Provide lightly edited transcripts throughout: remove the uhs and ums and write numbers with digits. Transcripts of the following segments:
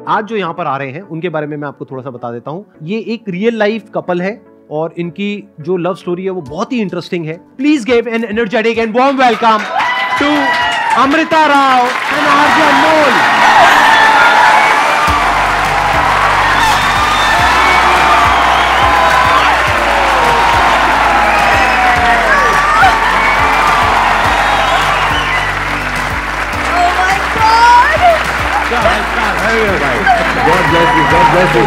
आज जो यहाँ पर आ रहे हैं उनके बारे में मैं आपको थोड़ा सा बता देता हूँ। ये एक रियल लाइफ कपल है और इनकी जो लव स्टोरी है वो बहुत ही इंटरेस्टिंग है। Please give an energetic and warm welcome to Amrita Rao and RJ Anmol. God bless you. God bless you.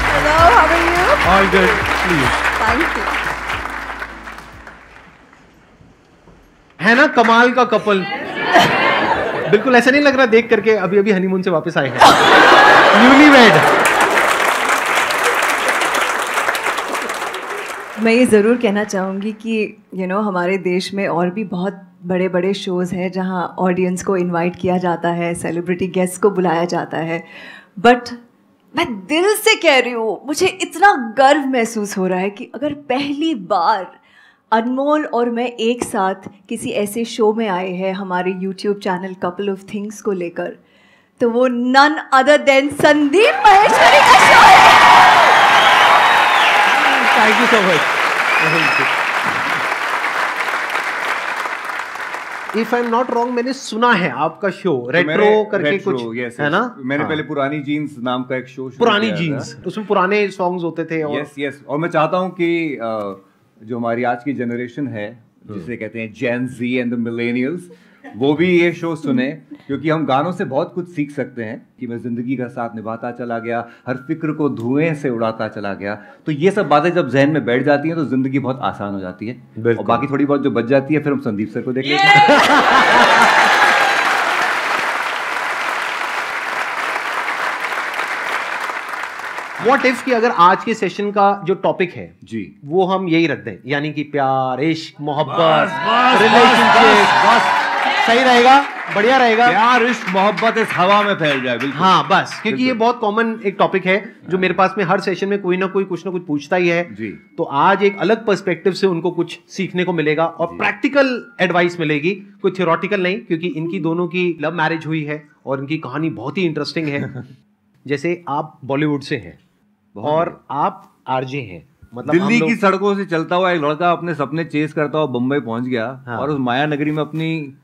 Hello, how are you? All good. Please. Thank you. है ना कमाल का कपल। बिल्कुल ऐसा नहीं लग रहा देख करके अभी अभी हनीमून से वापस आए हैं, न्यूलीवेड। मैं ये ज़रूर कहना चाहूँगी कि हमारे देश में और भी बहुत बड़े बड़े शोज़ हैं जहाँ ऑडियंस को इनवाइट किया जाता है, सेलिब्रिटी गेस्ट को बुलाया जाता है, बट मैं दिल से कह रही हूँ, मुझे इतना गर्व महसूस हो रहा है कि अगर पहली बार अनमोल और मैं एक साथ किसी ऐसे शो में आए हैं हमारे YouTube channel couple of things को लेकर, तो वो none other than Sandeep Maheshwari का शो है। Thank you so much. If I am not wrong, मैंने सुना है आपका शो रेट्रो करके कुछ है ना? मैंने पहले पुरानी जीन्स नाम का एक शो पुरानी जीन्स, उसमें पुराने सॉन्ग्स होते थे। यस और मैं चाहता हूँ कि जो हमारी आज की जनरेशन है जिसे कहते हैं जेन ज़ी एंड द मिलेनियल्स, वो भी ये शो सुने, क्योंकि हम गानों से बहुत कुछ सीख सकते हैं कि मैं जिंदगी का साथ निभाता चला गया, हर फिक्र को धुएं से उड़ाता चला गया। तो ये सब बातें जब जहन में बैठ जाती हैं तो जिंदगी बहुत आसान हो जाती है। और बाकी थोड़ी बहुत जो बच जाती है फिर हम संदीप सर को देख लेते हैं। What if कि अगर आज के सेशन का जो टॉपिक है जी वो हम यही रख दें, यानी कि प्यार, इश्क, मोहब्बत, रिलेशनशिप, सही रहेगा? बढ़िया रहेगा। प्यार, इश्क, मोहब्बत इस हवा में फैल जाए। बिल्कुल। हाँ बस, क्योंकि ये बहुत कॉमन एक टॉपिक है जो मेरे पास में हर सेशन में कोई ना कोई कुछ ना कुछ पूछता ही है जी। तो आज एक अलग पर्सपेक्टिव से उनको कुछ सीखने को मिलेगा और प्रैक्टिकल एडवाइस मिलेगी, कोई थियोरेटिकल नहीं, क्योंकि इनकी दोनों की लव मैरिज हुई है और इनकी कहानी बहुत ही इंटरेस्टिंग है। जैसे आप बॉलीवुड से हैं और आप आरजे हैं, मतलब दिल्ली की सड़कों से चलता हुआ एक लड़का अपने सपने चेस करता हुआ बम्बई पहुंच गया। हाँ। और उस माया नगरी में अपनी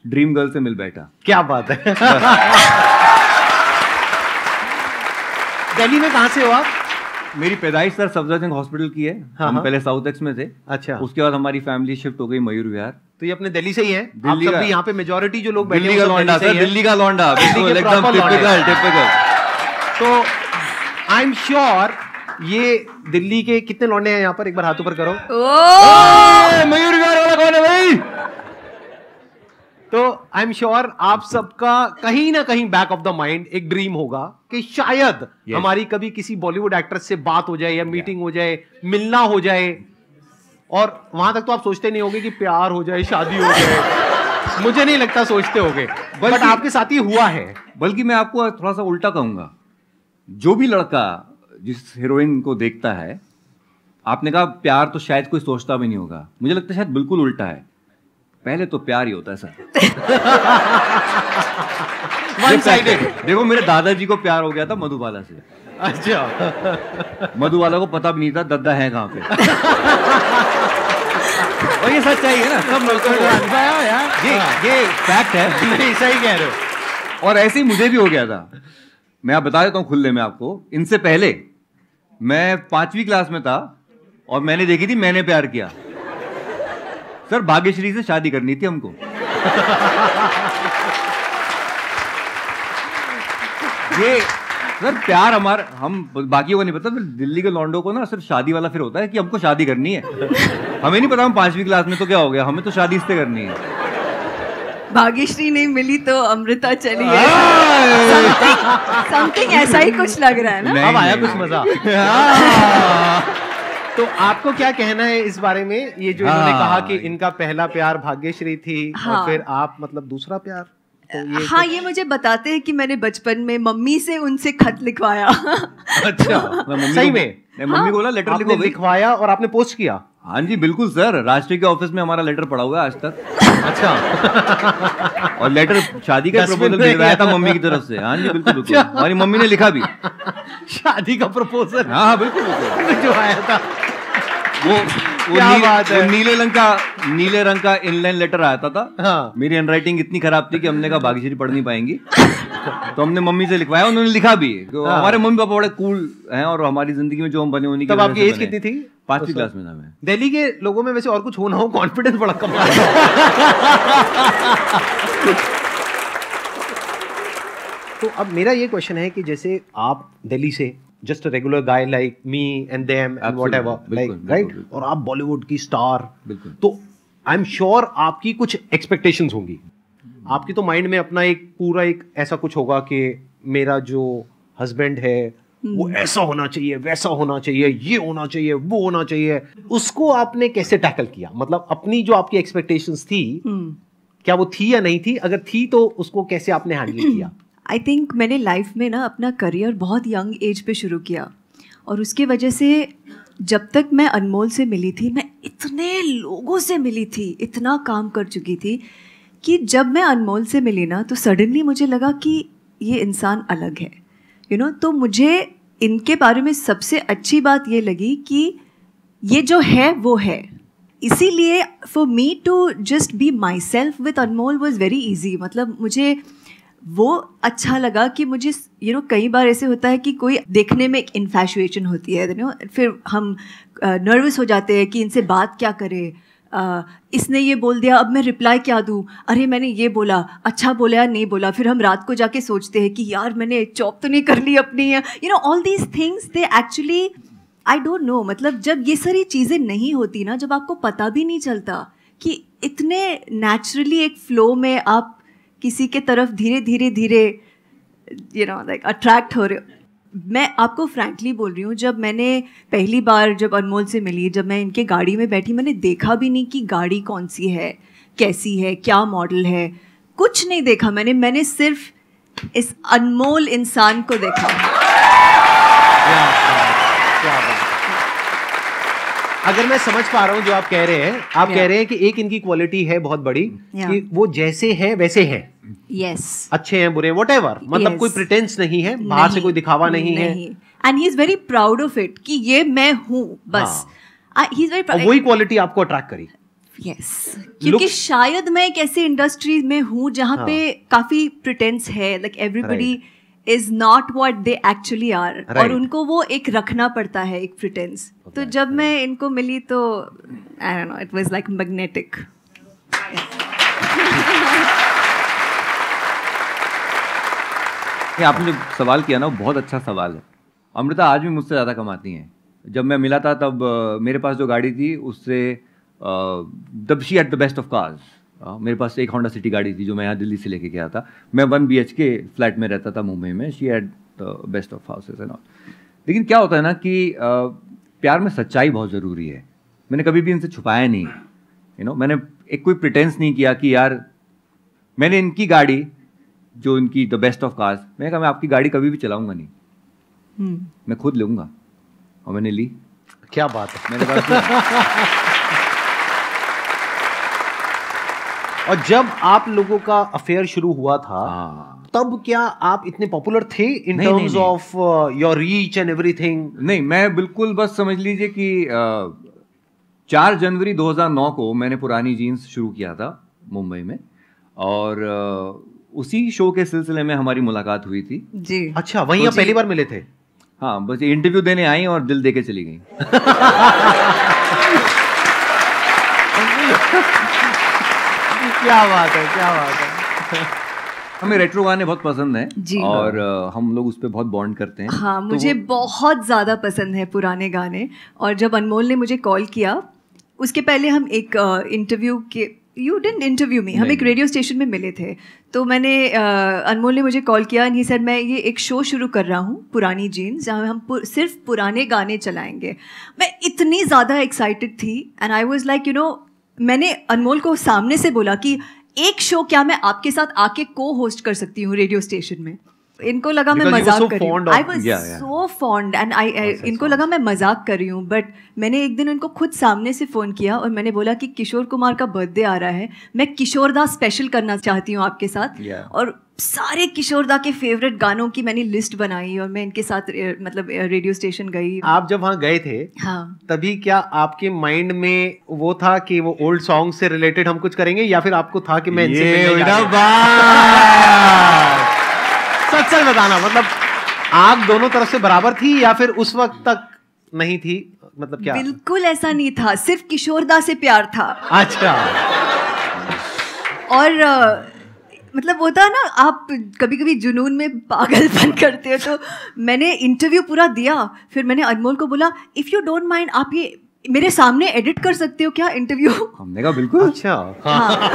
ड्रीम गर्ल से मिल बैठा। क्या बात है। दिल्ली में कहां से हो आप? मेरी पैदाइश सर सफदरजंग हॉस्पिटल की है। हाँ, हम पहले साउथ एक्स में थे। अच्छा। उसके बाद हमारी फैमिली शिफ्ट हो गई मयूर विहार। तो ये अपने दिल्ली से ही है? दिल्ली आप सब भी यहाँ पे मेजॉरिटी जो लोग बैठे दिल्ली का लौंडा सर, दिल्ली का लौंडा, एकदम टिपिकल। तो आई एम श्योर ये दिल्ली के कितने लौंडे हैं यहाँ पर? एक बार हाथ ऊपर करो। मयूर विहार वाला कौन है भाई? तो आई एम श्योर आप सबका कहीं ना कहीं बैक ऑफ द माइंड एक ड्रीम होगा कि शायद हमारी कभी किसी बॉलीवुड एक्ट्रेस से बात हो जाए या मीटिंग हो जाए, मिलना हो जाए, और वहां तक तो आप सोचते नहीं होंगे कि प्यार हो जाए, शादी हो जाए। मुझे नहीं लगता सोचते होंगे, बट आपके साथ ये हुआ है। बल्कि मैं आपको थोड़ा सा उल्टा कहूंगा, जो भी लड़का जिस हीरोइन को देखता है, आपने कहा प्यार तो शायद कोई सोचता भी नहीं होगा, मुझे लगता है शायद बिल्कुल उल्टा है। पहले तो प्यार ही होता है सर। One sided. देखो मेरे दादाजी को प्यार हो गया था मधुबाला से। अच्छा। मधुबाला को पता भी नहीं था दद्दा है कहाँ पे। और ये सच्चाई है ना, सब लोग ये फैक्ट है। नहीं, सही कह रहे हो। और ऐसे ही मुझे भी हो गया था। मैं आप बता देता हूँ खुले में आपको। इनसे पहले मैं 5वीं क्लास में था और मैंने देखी थी मैंने प्यार किया। सर भाग्यश्री से शादी करनी थी हमको। ये सर प्यार हमारा, हम बाकी को नहीं पता, दिल्ली के लौंडों को ना सिर्फ शादी वाला फिर होता है कि हमको शादी करनी है। हमें नहीं पता हम 5वीं क्लास में तो क्या हो गया, हमें तो शादी इससे करनी है। भाग्यश्री नहीं मिली तो अमृता चली है। समथिंग ऐसा ही कुछ लग रहा है ना। अब आया कुछ मजा। तो आपको क्या कहना है इस बारे में? ये जो इन्होंने कहा कि इनका पहला प्यार भाग्यश्री थी और फिर आप मतलब दूसरा प्यार, तो हाँ, ये मुझे बताते हैं कि मैंने बचपन में मम्मी से उनसे खत लिखवाया। अच्छा, सही में? मम्मी को बोला लेटर लिखवाया और आपने पोस्ट किया? हाँ जी बिल्कुल सर, राष्ट्रीय के ऑफिस में हमारा लेटर पड़ा हुआ है आज तक। अच्छा। और लेटर शादी का प्रपोजल गिरवाया था मम्मी की तरफ से। हाँ जी बिल्कुल बिल्कुल, हमारी मम्मी ने लिखा भी। शादी का प्रपोजल? हाँ हाँ बिल्कुल बिल्कुल जो आया था वो बात है? नीले रंग का इनलाइन लेटर आया था। हाँ। मेरी हैंडराइटिंग इतनी खराब थी कि हमने कहा भाग्यश्री पढ़ नहीं पाएंगी, तो हमने मम्मी से लिखवाया, उन्होंने लिखा भी। तो हाँ। हमारे मम्मी पापा बड़े कूल हैं और हमारी जिंदगी में जो हम बने उन्हीं की तब वजह आपकी से एज बने। कितनी थी? 5वीं क्लास में था मैं। दिल्ली के लोगों में वैसे और कुछ हो ना हो, कॉन्फिडेंस बड़ा कम है। तो अब मेरा ये क्वेश्चन है कि जैसे आप दिल्ली से just a regular guy like me and them and whatever, like right, और आप बॉलीवुड की स्टार, बिल्कुल, तो आई एम श्योर आपकी कुछ एक्सपेक्टेशंस होंगी। आपकी तो माइंड में अपना एक पूरा एक ऐसा कुछ होगा कि मेरा जो हस्बैंड है वो ऐसा होना चाहिए, वैसा होना चाहिए, ये होना चाहिए, वो होना चाहिए। उसको आपने कैसे टैकल किया? मतलब अपनी जो आपकी एक्सपेक्टेशंस थी, क्या वो थी या नहीं थी? अगर थी तो उसको कैसे आपने हैंडल किया? आई थिंक मैंने लाइफ में ना अपना करियर बहुत यंग एज पे शुरू किया, और उसके वजह से जब तक मैं अनमोल से मिली थी, मैं इतने लोगों से मिली थी, इतना काम कर चुकी थी कि जब मैं अनमोल से मिली ना, तो सडनली मुझे लगा कि ये इंसान अलग है, यू नो। तो मुझे इनके बारे में सबसे अच्छी बात ये लगी कि ये जो है वो है। इसीलिए for me to just be myself with Anmol was very easy. मतलब मुझे वो अच्छा लगा कि मुझे कई बार ऐसे होता है कि कोई देखने में एक इन्फैचुएशन होती है, फिर हम नर्वस हो जाते हैं कि इनसे बात क्या करें, इसने ये बोल दिया, अब मैं रिप्लाई क्या दूँ, अरे मैंने ये बोला, अच्छा बोला या नहीं बोला। फिर हम रात को जाके सोचते हैं कि यार मैंने जॉब तो नहीं कर ली अपनी, all these things they actually I don't know. मतलब जब ये सारी चीज़ें नहीं होती ना, जब आपको पता भी नहीं चलता कि इतने नेचुरली एक फ्लो में आप किसी के तरफ धीरे धीरे धीरे लाइक अट्रैक्ट हो रहे हो। मैं आपको फ्रैंकली बोल रही हूँ, जब मैंने पहली बार जब अनमोल से मिली, जब मैं इनके गाड़ी में बैठी, मैंने देखा भी नहीं कि गाड़ी कौन सी है, कैसी है, क्या मॉडल है, कुछ नहीं देखा मैंने सिर्फ इस अनमोल इंसान को देखा। क्या बात। अगर मैं समझ पा रहा हूँ जो आप कह रहे हैं, आप कह रहे हैं कि एक इनकी क्वालिटी है बहुत बड़ी कि वो जैसे हैं वैसे हैं। यस, अच्छे हैं, बुरे, व्हाटएवर, मतलब कोई प्रिटेंस नहीं है, बाहर से कोई दिखावा नहीं है, and he is very proud of it कि ये मैं हूँ बस। He is very proud. वही क्वालिटी आपको अट्रैक्ट करी। यस, क्योंकि शायद मैं एक ऐसी इंडस्ट्री में हूँ जहाँ पे काफी प्रिटेंस है, like everybody is not what they actually are, और उनको वो एक रखना पड़ता है, एक प्रिटेंस। तो जब मैं इनको मिली तो I don't know, it was like magnetic. आपने जो सवाल किया ना, वो बहुत अच्छा सवाल है। अमृता आज भी मुझसे ज़्यादा कमाती हैं। जब मैं मिला था तब मेरे पास जो गाड़ी थी उससे तब she at the best of cars. मेरे पास एक होंडा सिटी गाड़ी थी जो मैं यहाँ दिल्ली से लेके गया था। मैं 1 BHK फ्लैट में रहता था मुंबई में। She at the best of houses and all. लेकिन क्या होता है ना कि प्यार में सच्चाई बहुत ज़रूरी है। मैंने कभी भी इनसे छुपाया नहीं, मैंने एक कोई प्रिटेंस नहीं किया कि यार मैंने इनकी गाड़ी जो इनकी द बेस्ट ऑफ कार्स, मैंने कहा मैं आपकी गाड़ी कभी भी चलाऊंगा नहीं, मैं खुद लूँगा, और मैंने ली। क्या बात है। मेरे पास और जब आप लोगों का अफेयर शुरू हुआ था, तब क्या आप इतने पॉपुलर थे in terms of your reach and everything? नहीं, मैं बिल्कुल, बस समझ लीजिए कि 4 जनवरी 2009 को मैंने पुरानी जीन्स शुरू किया था मुंबई में, और उसी शो के सिलसिले में हमारी मुलाकात हुई थी जी। अच्छा, वहीं आप पहली बार मिले थे? हाँ, बस इंटरव्यू देने आई और दिल दे के चली गई। क्या बात है, क्या बात है। हमें रेट्रो गाने बहुत पसंद हैं और हम लोग उस पर बहुत बॉन्ड करते हैं। हाँ, मुझे बहुत ज़्यादा पसंद है पुराने गाने। और जब अनमोल ने मुझे कॉल किया, उसके पहले हम एक इंटरव्यू के, यू डिडंट इंटरव्यू मी, हम एक रेडियो स्टेशन में मिले थे। तो मैंने अनमोल ने मुझे कॉल किया एंड ही सेड मैं ये एक शो शुरू कर रहा हूँ पुरानी जीन्स, जहाँ हम सिर्फ पुराने गाने चलाएंगे। मैं इतनी ज़्यादा एक्साइटेड थी एंड आई वाज लाइक मैंने अनमोल को सामने से बोला कि एक शो क्या मैं आपके साथ आके को होस्ट कर सकती हूँ रेडियो स्टेशन में। इनको लगा मैं Because you were मजाक so कर रही हूँ. fond of- I was so fond and इनको लगा मैं मजाक कर रही हूँ, बट मैंने एक दिन उनको खुद सामने से फ़ोन किया और मैंने बोला कि किशोर कुमार का बर्थडे आ रहा है, मैं किशोरदा स्पेशल करना चाहती हूँ आपके साथ. और सारे किशोरदा के फेवरेट गानों की मैंने लिस्ट बनाई और मैं इनके साथ मतलब रेडियो स्टेशन गई. आप जब वहाँ गए थे, हाँ, तभी क्या आपके माइंड में वो था कि वो ओल्ड सॉन्ग से रिलेटेड हम कुछ करेंगे, या फिर आपको था कि मैं इनसे मिलने जा रहा हूं? सच सच बताना, मतलब आग दोनों तरफ से बराबर थी या फिर उस वक्त तक नहीं थी, मतलब क्या? बिल्कुल ऐसा नहीं था, सिर्फ किशोरदा से प्यार था. अच्छा. और मतलब होता है ना, आप कभी कभी जुनून में पागलपन करते हो. तो मैंने इंटरव्यू पूरा दिया, फिर मैंने अनमोल को बोला इफ़ यू डोंट माइंड आप ये मेरे सामने एडिट कर सकते हो क्या इंटरव्यू? हमने कहा बिल्कुल. अच्छा. हाँ.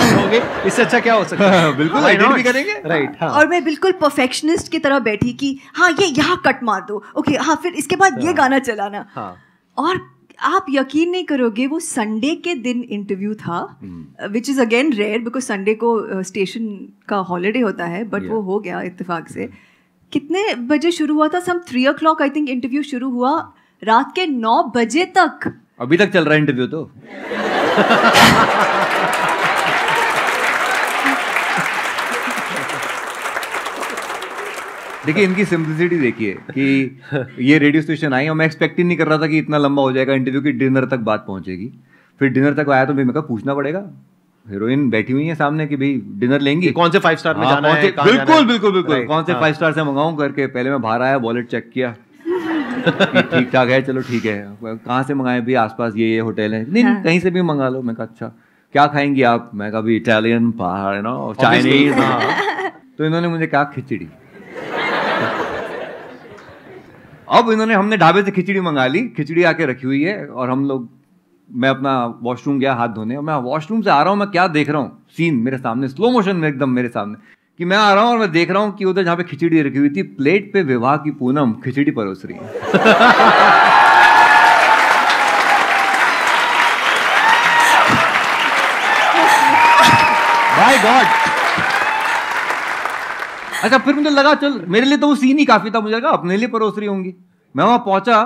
इससे अच्छा क्या हो सकता है? बिल्कुल एडिट भी करेंगे. राइट. हाँ. और मैं बिल्कुल परफेक्शनिस्ट की तरह बैठी कि हाँ ये यहाँ कट मार दो, ओके हाँ, फिर इसके बाद ये गाना चलाना. हाँ. और आप यकीन नहीं करोगे, वो संडे के दिन इंटरव्यू था, which is again rare because Sunday को स्टेशन का हॉलीडे होता है, बट वो हो गया इत्तेफाक से. कितने बजे शुरू हुआ था? सम 3 o'clock आई थिंक इंटरव्यू शुरू हुआ, रात के 9 बजे तक. अभी तक चल रहा है इंटरव्यू तो. देखिए इनकी सिंपलिसिटी देखिए कि ये रेडियो स्टेशन आई और मैं एक्सपेक्ट ही नहीं कर रहा था कि इतना लंबा हो जाएगा इंटरव्यू की डिनर तक बात पहुंचेगी. फिर डिनर तक आया तो मैं कहा पूछना पड़ेगा, हीरोइन बैठी हुई है सामने कि भाई डिनर लेंगी, कौन से 5 स्टार में जाना है? बिल्कुल बिल्कुल बिल्कुल. कौन से 5 स्टार से मंगाऊं करके पहले मैं बाहर आया, वॉलेट चेक किया ठीक ठाक है, चलो ठीक है. कहाँ से मंगाए भी? आसपास ये होटल है. नहीं कहीं से भी मंगा लो. मैं कहा अच्छा क्या खाएंगी आप? मैं कहा भी इटालियन, पहाड़ ना, चाइनीज. तो इन्होंने मुझे कहा खिचड़ी. अब इन्होंने हमने ढाबे से खिचड़ी मंगा ली, खिचड़ी आके रखी हुई है और हम लोग, मैं अपना वॉशरूम गया हाथ धोने और मैं वॉशरूम से आ रहा हूँ, मैं क्या देख रहा हूँ, सीन मेरे सामने स्लो मोशन में एकदम मेरे सामने, कि मैं आ रहा हूँ और मैं देख रहा हूँ कि उधर जहाँ पे खिचड़ी रखी हुई थी, प्लेट पे विवाह की पूनम खिचड़ी परोस रही है. By god. अच्छा फिर मुझे लगा चल मेरे लिए तो वो सीन ही काफी था, मुझे लगा अपने लिए परोस रही होंगी. मैं वहां पहुंचा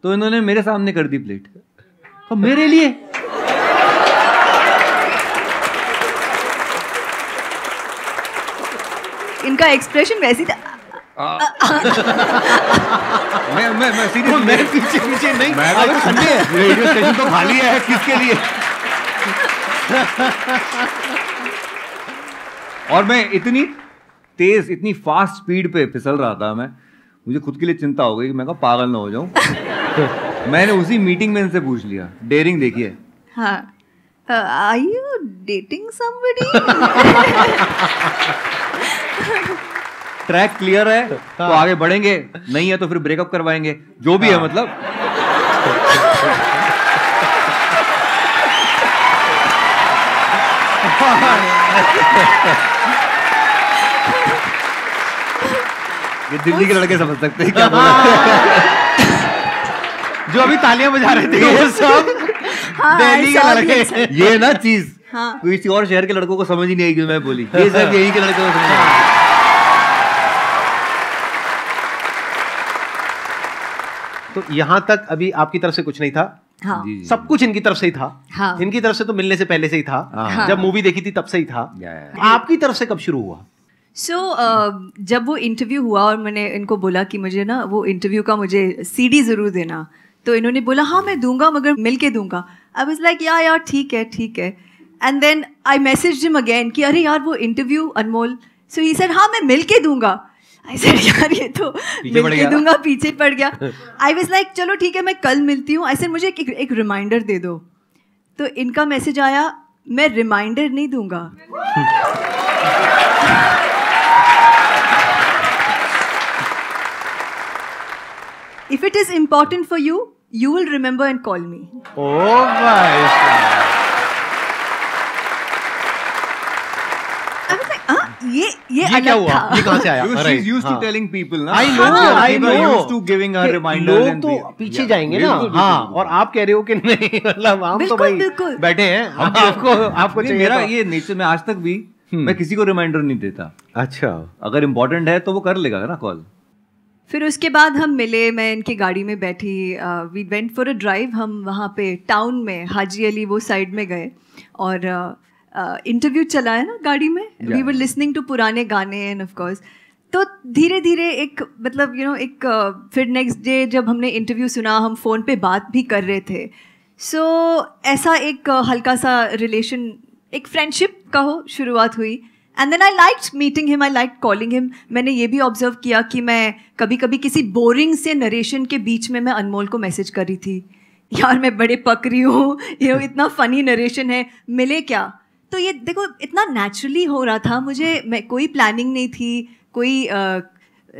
तो इन्होंने मेरे सामने कर दी प्लेट, तो मेरे लिए. इनका एक्सप्रेशन वैसी था. मैं सीरियस, मेरे पीछे नहीं, मैं तो संडे है, रेडियो स्टेशन तो खाली है, किसके लिए? और मैं इतनी तेज, इतनी फास्ट स्पीड पे फिसल रहा था, मैं मुझे खुद के लिए चिंता हो गई कि मैं कहा पागल ना हो जाऊं. मैंने उसी मीटिंग में इनसे पूछ लिया, डेयरिंग देखिए. हाँ, are you dating somebody? Track clear है तो आगे बढ़ेंगे, नहीं है तो फिर ब्रेकअप करवाएंगे, जो भी है मतलब. ये दिल्ली के लड़के समझ सकते हैं क्या बोला. जो अभी तालियां बजा रहे थे वो सब दिल्ली के लड़के. ये ना चीज हाँ. किसी और शहर के लड़कों को समझ ही नहीं आएगी. मैं बोली ये सब यही के लड़कों को समझ आएगी. तो यहाँ तक अभी आपकी तरफ से कुछ नहीं था. हाँ. जी, जी. सब कुछ इनकी तरफ से ही था. हाँ. इनकी तरफ से तो मिलने से पहले से ही था. हाँ. जब मूवी देखी थी तब से ही था. आपकी तरफ से कब शुरू हुआ? जब वो इंटरव्यू हुआ और मैंने इनको बोला कि मुझे ना वो इंटरव्यू का मुझे CD ज़रूर देना, तो इन्होंने बोला हाँ मैं दूंगा मगर मिल के दूंगा. आई वाज लाइक यार ठीक है ठीक है. And then I messaged him again कि अरे यार वो interview Anmol. So he said हाँ मैं मिल के दूंगा. आई सेड यार ये तो मिल के दूंगा, पीछे पड़ गया. आई वाज लाइक चलो ठीक है मैं कल मिलती हूँ. ऐसे मुझे एक रिमाइंडर दे दो. तो इनका मैसेज आया मैं रिमाइंडर नहीं दूंगा. If it is important for you, you will remember and call me. Oh my God. I was like, ये क्या अलग हुआ? था. ये कहाँ से आया? She's used to telling people ना. I know, I People are know. used to giving her reminders. लोग तो पीछे जाएंगे ना. हाँ, और आप कह रहे हो कि नहीं, मतलब हम तो भाई बिल्कुल. बैठे हैं, आपको नहीं, चाहिए. मेरा तो- ये नेचर में आज तक भी मैं किसी को रिमाइंडर नहीं देता। अच्छा, अगर इम्पोर्टेंट है तो वो कर लेगा ना कॉल। फिर उसके बाद हम मिले, मैं इनकी गाड़ी में बैठी, we went for a drive. हम वहाँ पे टाउन में हाजी अली वो साइड में गए और इंटरव्यू चला है ना गाड़ी में, वी वर लिसनिंग टू पुराने गाने एंड ऑफ कोर्स। तो धीरे धीरे एक मतलब एक फिर नेक्स्ट डे जब हमने इंटरव्यू सुना, हम फ़ोन पे बात भी कर रहे थे। सो ऐसा एक हल्का सा रिलेशन, एक फ्रेंडशिप का शुरुआत हुई। And then I liked meeting him, I liked calling him. मैंने ये भी ऑब्जर्व किया कि मैं कभी कभी किसी बोरिंग से नरेशन के बीच में मैं अनमोल को मैसेज कर रही थी, यार मैं बड़े पक रही हूँ, ये इतना फ़नी नरेशन है, मिले क्या। तो ये देखो इतना नेचुरली हो रहा था, मैं कोई प्लानिंग नहीं थी, कोई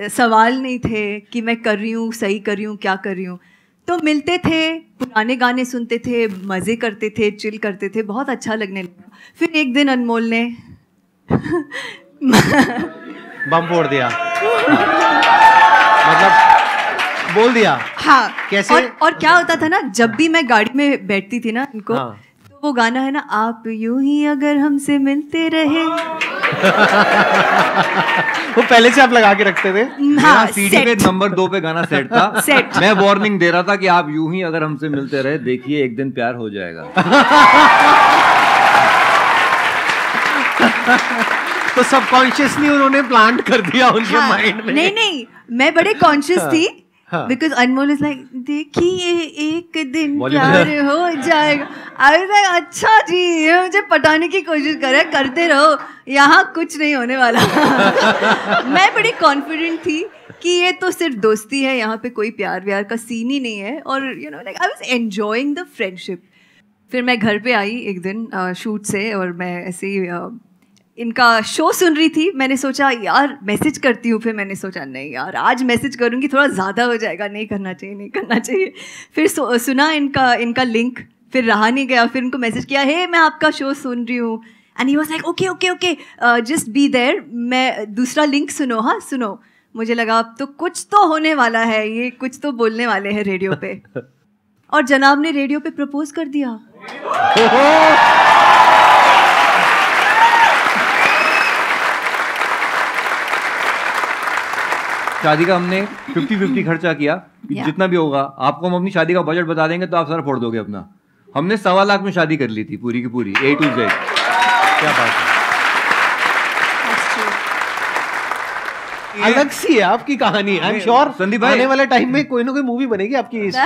सवाल नहीं थे कि मैं कर रही हूँ, सही कर रही हूँ, क्या कर रही हूँ। तो मिलते थे, पुराने गाने सुनते थे, मज़े करते थे, चिल करते थे, बहुत अच्छा लगने लगा। फिर एक दिन अनमोल ने बम फोड़ दिया मतलब बोल दिया। हाँ, कैसे? और क्या होता था ना, जब भी मैं गाड़ी में बैठती थी ना इनको, हाँ, तो वो गाना है ना, आप यूं ही अगर हमसे मिलते रहे वो पहले से आप लगा के रखते थे। हाँ, सीडी पे नंबर 2 पे गाना सेट था। सेट। मैं वार्निंग दे रहा था कि आप यूं ही अगर हमसे मिलते रहे, देखिए एक दिन प्यार हो जाएगा। तो सबकॉन्शियसली उन्होंने प्लांट कर दिया उनके माइंड में। नहीं, मैं बड़े कॉन्शियस थी, बिकॉज अनमोल इज लाइक, देखिए एक दिन प्यार हो जाएगा। आई वाज लाइक, अच्छा जी, ये मुझे पटाने की कोशिश करे, करते रहो, यहाँ कुछ नहीं होने वाला। मैं बड़ी कॉन्फिडेंट थी कि ये तो सिर्फ दोस्ती है, यहाँ पे कोई प्यार व्यार का सीन ही नहीं है। और like I was enjoying the friendship. फिर मैं घर पे आई एक दिन शूट से, और मैं ऐसे ही इनका शो सुन रही थी। मैंने सोचा यार मैसेज करती हूँ, फिर मैंने सोचा नहीं यार आज मैसेज करूँगी थोड़ा ज़्यादा हो जाएगा, नहीं करना चाहिए। फिर सुना इनका लिंक, फिर रहा नहीं गया, फिर इनको मैसेज किया, हे मैं आपका शो सुन रही हूँ। And he was like okay just be there, मैं दूसरा लिंक सुनो, हाँ सुनो। मुझे लगा अब तो कुछ तो होने वाला है, ये कुछ तो बोलने वाले हैं रेडियो पे। और जनाब ने रेडियो पे प्रपोज कर दिया। शादी का हमने 50-50 खर्चा किया, जितना भी होगा आपको हम अपनी शादी का बजट बता देंगे तो आप सारा फोड़ दोगे अपना। हमने 1.25 लाख में शादी कर ली थी पूरी की पूरी, A to Z। क्या बात है, अलग सी है आपकी कहानी। आई एम श्योर संदीप भाई आने वाले टाइम में कोई ना कोई मूवी बनेगी आपकी इस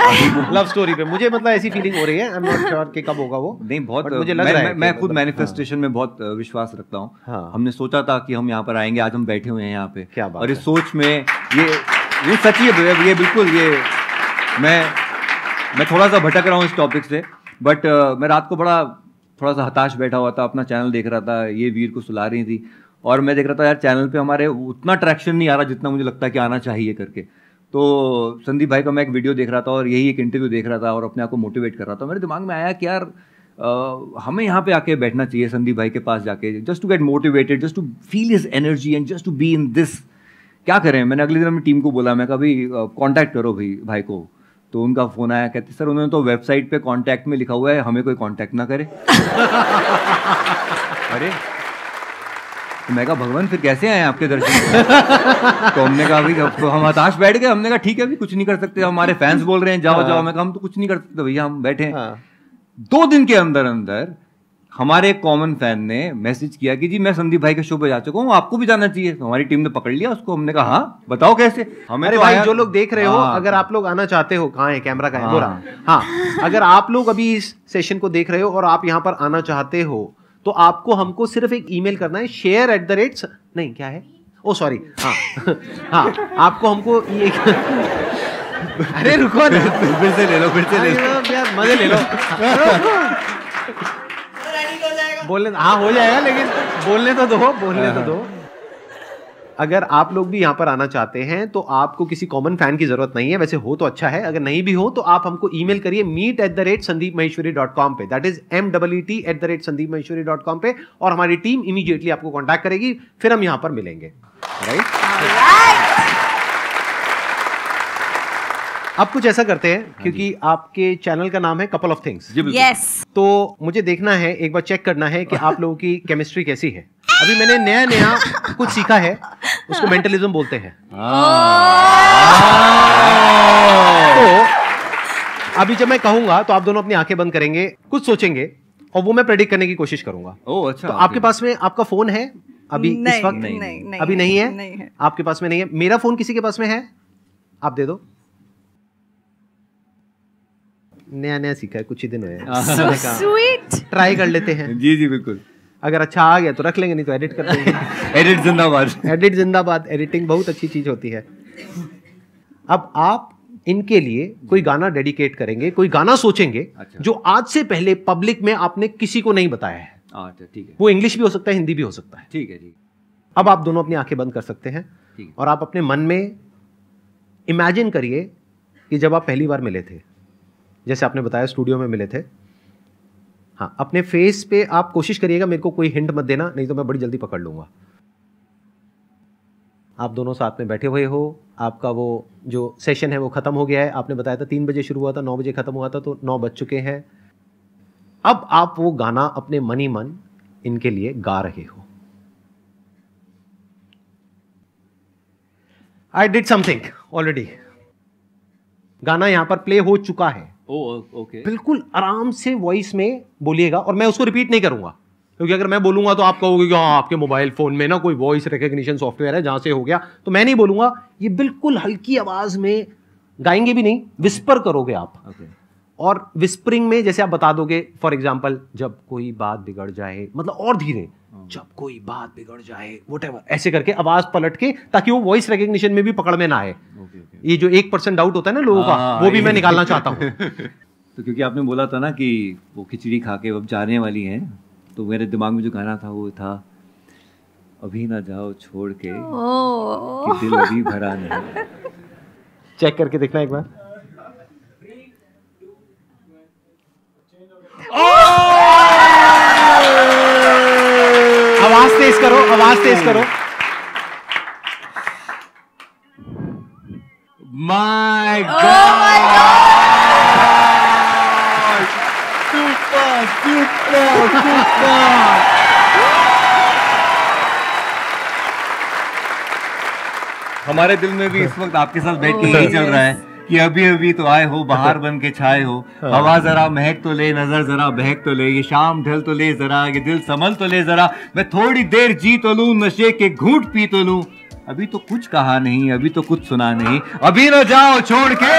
लव स्टोरी पे। मुझे मतलब ऐसी फीलिंग हो रही है, आई एम नॉट श्योर कि कब होगा वो। नहीं, बहुत मुझे लग रहा है मैं खुद मैनिफेस्टेशन में बहुत विश्वास रखता हूँ। हाँ। हमने सोचा था कि हम यहाँ पर आएंगे, आज हम बैठे हुए हैं यहाँ पे। क्या बात और इस सोच में ये सच्ची है, ये बिल्कुल मैं थोड़ा सा भटक रहा हूँ इस टॉपिक से, बट मैं रात को थोड़ा सा हताश बैठा हुआ था, अपना चैनल देख रहा था, ये वीर को सुला रही थी, और मैं देख रहा था यार चैनल पे हमारे उतना ट्रैक्शन नहीं आ रहा जितना मुझे लगता है कि आना चाहिए करके। तो संदीप भाई का मैं एक वीडियो देख रहा था और यही एक इंटरव्यू देख रहा था और अपने आप को मोटिवेट कर रहा था। मेरे दिमाग में आया कि यार हमें यहाँ पे आके बैठना चाहिए संदीप भाई के पास जाके, just to get motivated, just to feel his energy and just to be in this. क्या करें, मैंने अगले दिन अपनी टीम को बोला, मैं कभी कॉन्टैक्ट करो भाई को। तो उनका फ़ोन आया, कहते सर उन्होंने तो वेबसाइट पे कॉन्टैक्ट में लिखा हुआ है, हमें कोई कॉन्टैक्ट ना करे। अरे तो मैं कहा भगवान फिर कैसे आए आपके दर्शन? तो हमने कहा भाई तो हम हताश बैठ गए। हमने कहा ठीक है, अभी कुछ नहीं कर सकते, हमारे फैंस बोल रहे हैं जाओ। मैं कहा हम तो कुछ नहीं कर सकते भैया, हम बैठे हैं। 2 दिन के अंदर हमारे एक कॉमन फैन ने मैसेज किया कि जी मैं संदीप भाई के शो पे जा चुका हूँ, आपको भी जाना चाहिए। तो हमारी टीम ने पकड़ लिया उसको। हमने कहा हाँ बताओ कैसे। हमें अरे तो भाई जो लोग देख रहे हो, अगर आप लोग आना चाहते हो, कहाँ है कैमरा, कहाँ है बोला, हाँ अगर आप लोग अभी इस सेशन को देख रहे हो और आप यहाँ पर आना चाहते हो तो आपको हमको सिर्फ एक ईमेल करना है, share@ नहीं क्या है, ओ सॉरी, हाँ आपको हमको अरे रुको ना, फिर से ले लो यार मजे ले लो। बोलने हाँ हो जाएगा, लेकिन बोलने तो दो। अगर आप लोग भी यहाँ पर आना चाहते हैं तो आपको किसी कॉमन फैन की जरूरत नहीं है, वैसे हो तो अच्छा है, अगर नहीं भी हो तो आप हमको ईमेल करिए meet@sandeepmaheshwari.com पे, दैट इज MEET@sandeepmaheshwari.com पे, और हमारी टीम इमीडिएटली आपको कांटेक्ट करेगी, फिर हम यहाँ पर मिलेंगे, राइट? अब कुछ ऐसा करते हैं, क्योंकि आपके चैनल का नाम है कपल ऑफ थिंग्स। यस। तो मुझे देखना है, एक बार चेक करना है कि आप लोगों की केमिस्ट्री कैसी है। अभी मैंने नया नया कुछ सीखा है, उसको मेंटलिज्म बोलते हैं। तो अभी जब मैं कहूंगा तो आप दोनों अपनी आंखें बंद करेंगे, कुछ सोचेंगे और वो मैं प्रेडिक्ट करने की कोशिश करूंगा। ओह अच्छा। तो आपके पास में आपका फोन है अभी इस वक्त? नहीं, अभी नहीं है? नहीं है। आपके पास में नहीं है। मेरा फोन किसी के पास में है? आप दे दो। नया नया सीखा है, कुछ ही दिन हुए हैं। स्वीट। ट्राई कर लेते हैं। जी जी बिल्कुल। अगर अच्छा आ गया तो रख लेंगे, नहीं तो एडिट कर देंगे। एडिट जिंदाबाद। एडिट जिंदाबाद। एडिटिंग बहुत अच्छी चीज होती है। अब आप इनके लिए कोई गाना डेडिकेट करेंगे, कोई गाना सोचेंगे अच्छा। जो आज से पहले पब्लिक में आपने किसी को नहीं बताया है। अच्छा ठीक है। वो इंग्लिश भी हो सकता है, हिंदी भी हो सकता है। ठीक है ठीक है। अब आप दोनों अपनी आंखें बंद कर सकते हैं ठीक है। और आप अपने मन में इमेजिन करिए कि जब आप पहली बार मिले थे, जैसे आपने बताया स्टूडियो में मिले थे। हाँ, अपने फेस पे आप कोशिश करिएगा, मेरे को कोई हिंट मत देना, नहीं तो मैं बड़ी जल्दी पकड़ लूंगा। आप दोनों साथ में बैठे हुए हो, आपका वो जो सेशन है वो खत्म हो गया है। आपने बताया था 3 बजे शुरू हुआ था, 9 बजे खत्म हुआ था, तो 9 बज चुके हैं। अब आप वो गाना अपने मन ही मन इनके लिए गा रहे हो। I did something already. गाना यहां पर प्ले हो चुका है। ओके। बिल्कुल आराम से वॉइस में बोलिएगा और मैं उसको रिपीट नहीं करूंगा, क्योंकि अगर मैं बोलूंगा तो आप कहोगे कि हाँ आपके मोबाइल फोन में ना कोई वॉइस रिकॉग्निशन सॉफ्टवेयर है जहां से हो गया, तो मैं नहीं बोलूंगा। ये बिल्कुल हल्की आवाज में गाएंगे भी नहीं, विस्पर करोगे आप। ओके। और विस्परिंग में जैसे आप बता दोगे, फॉर एग्जाम्पल, जब कोई बात बिगड़ जाए, मतलब और धीरे, जब कोई बात बिगड़ जाए, व्हाटएवर, ऐसे करके आवाज पलट के, ताकि वो वॉइस रिकॉग्निशन में भी पकड़ में ना आए। ये जो 1% डाउट होता है ना लोगों का, वो भी मैं निकालना चाहता हूँ। तो क्योंकि आपने बोला था ना कि वो खिचड़ी खा के अब जाने वाली हैं, तो मेरे दिमाग में जो गाना था वो था, अभी ना जाओ छोड़ के कि दिल अभी भरा नहीं। चेक करके देखना एक बार। आवाज तेज करो, आवाज तेज करो। My God, super super super. हमारे दिल में भी इस वक्त आपके साथ बैठ के यही चल रहा है कि अभी अभी तो आए हो, बाहर बन के छाए हो। हवा जरा महक तो ले, नजर जरा बहक तो ले, ये शाम ढल तो ले जरा, ये दिल संभल तो ले जरा, मैं थोड़ी देर जी तो लूं, नशे के घूंट पी तो लूं, अभी तो कुछ कहा नहीं, अभी तो कुछ सुना नहीं, अभी न जाओ छोड़ के।